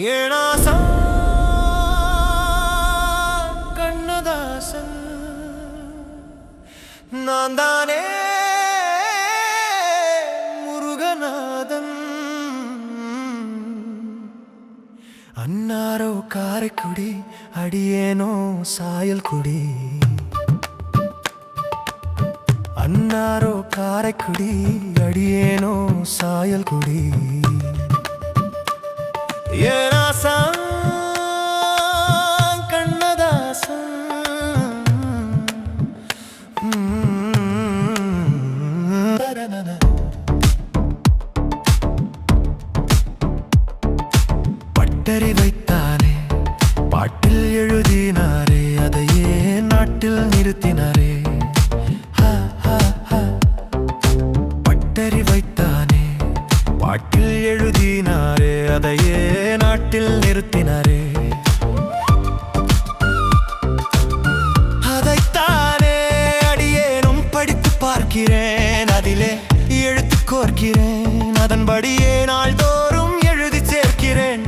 ஏனாசா கண்ணதாசன் நான் தானே முருகநாதன் அன்னாரோ காரைக்குடி அடியேனோ சாயல்குடி அன்னாரோ காரைக்குடி அடியேனோ சாயல்குடி ஏனாசா கண்ணதாசன் பட்டறி வைத்தானே பாட்டில் எழுதினாரே அதையே நாட்டில் நிறுத்தினாரே பட்டறி வைத்தானே பாட்டில் எழுதினாரே அதையே நாட்டில் நிறுத்தினாரே அதைத்தானே அடியேனும் படித்து பார்க்கிறேன் அதிலே எழுத்து கோர்க்கிறேன் அதன்படியே நாள்தோறும் எழுதி சேர்க்கிறேன்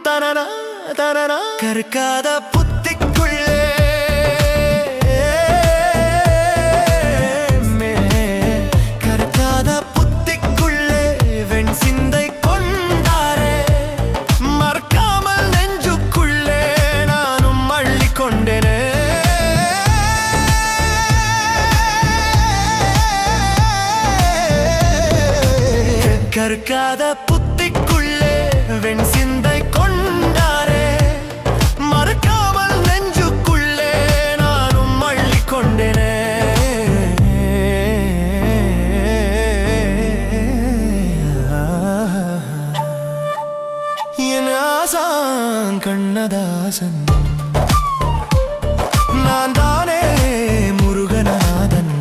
தனனா தனனா கற்காத புத்திக்குள்ளே கற்காத புத்திக்குள்ளே வெண் சிந்தை கொண்டாரே மறக்காமல் நெஞ்சுக்குள்ளே நானும் அள்ளிக் கொண்டேனே என் ஆசான் கண்ணதாசன் நான் தானே முருகநாதன்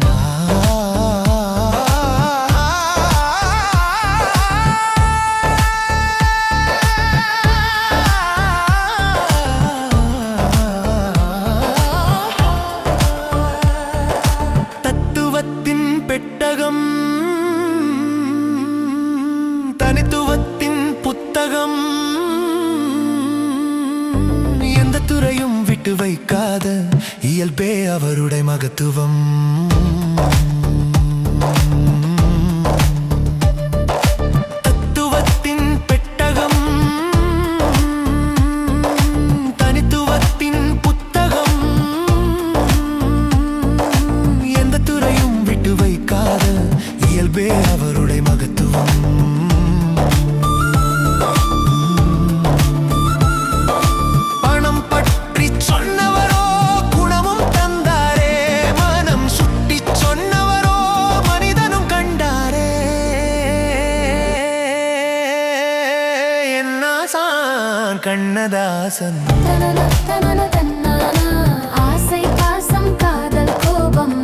பெட்டகம் தனித்துவத்தின் புத்தகம் எந்த துறையும் விட்டு வைக்காத இயல்பே அவருடைய மகத்துவம் தத்துவத்தின் பெட்டகம் தனித்துவத்தின் புத்தகம் எந்த துறையும் விட்டு வைக்காத இயல்பே அவருடைய மகத்துவம் பணம் பற்றி சொன்னவரோ குணமும் தந்தாரே மனம் சுட்டி சொன்னவரோ மனிதனும் கண்டாரே என் ஆசான் கண்ணதாசன் ஆசை பாசம் காதல் கோபம்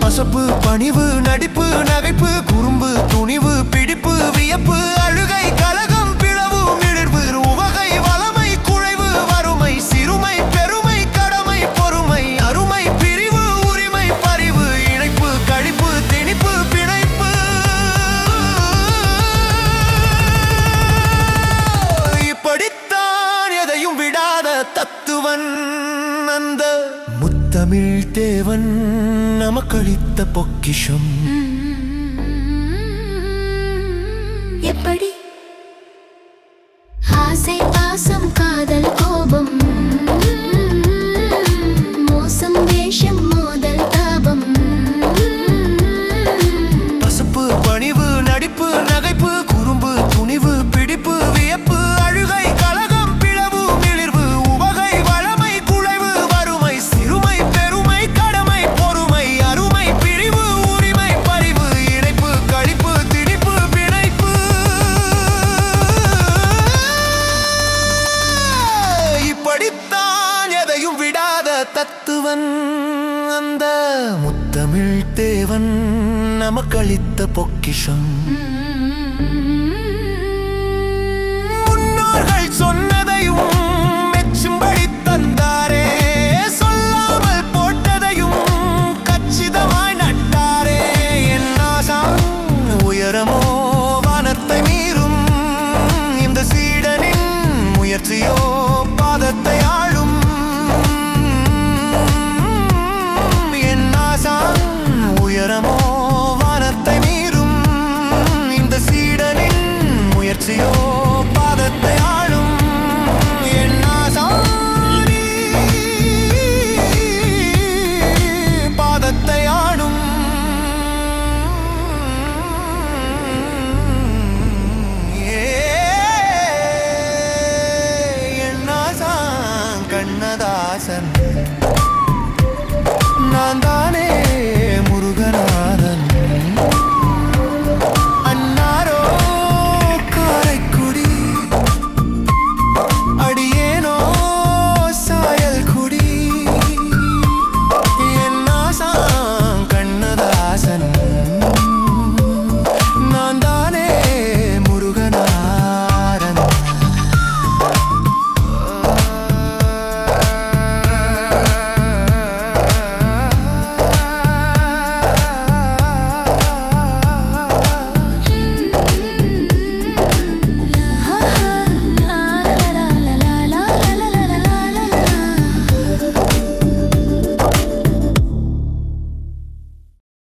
பசப்பு பணிவு நடிப்பு நகைப்பு குறும்பு துணிவு பிடிப்பு வியப்பு அழுகை கலகம் பிளவு மிளிர்வு உவகை வளமை குழைவு வறுமை சிறுமை பெருமை கடமை பொறுமை அருமை பிரிவு உரிமை பரிவு இணைப்பு கழிப்பு திணிப்பு பிணைப்பு இப்படித்தான் எதையும் விடாத தத்துவன் அந்த முத்தமிழ் தேவன் நமக்களித்த பொக்கிஷம் எப்படி ஆசை பாசம் காதல் கோபம் மோசம் வேஷம் மோதல் தாபம் பசுப்பு பணிவு நடிப்பு நகைப்பு குறும்பு துணிவு பிடிப்பு வியப்பு அழுகை கலகம் பிளவு மிளிர்வு உவகை வளமை குழைவு வறுமை சிறுமை பெருமை கடமை பொறுமை அருமை பிரிவு உரிமை பரிவு இணைப்பு கழிப்பு திணிப்பு பிணைப்பு இப்படித்தான் எதையும் விடாத தத்துவன் அந்த முத்தமிழ் தேவன் நமக்களித்த பொக்கிஷம் முன்னோர்கள் சொன்னதையும்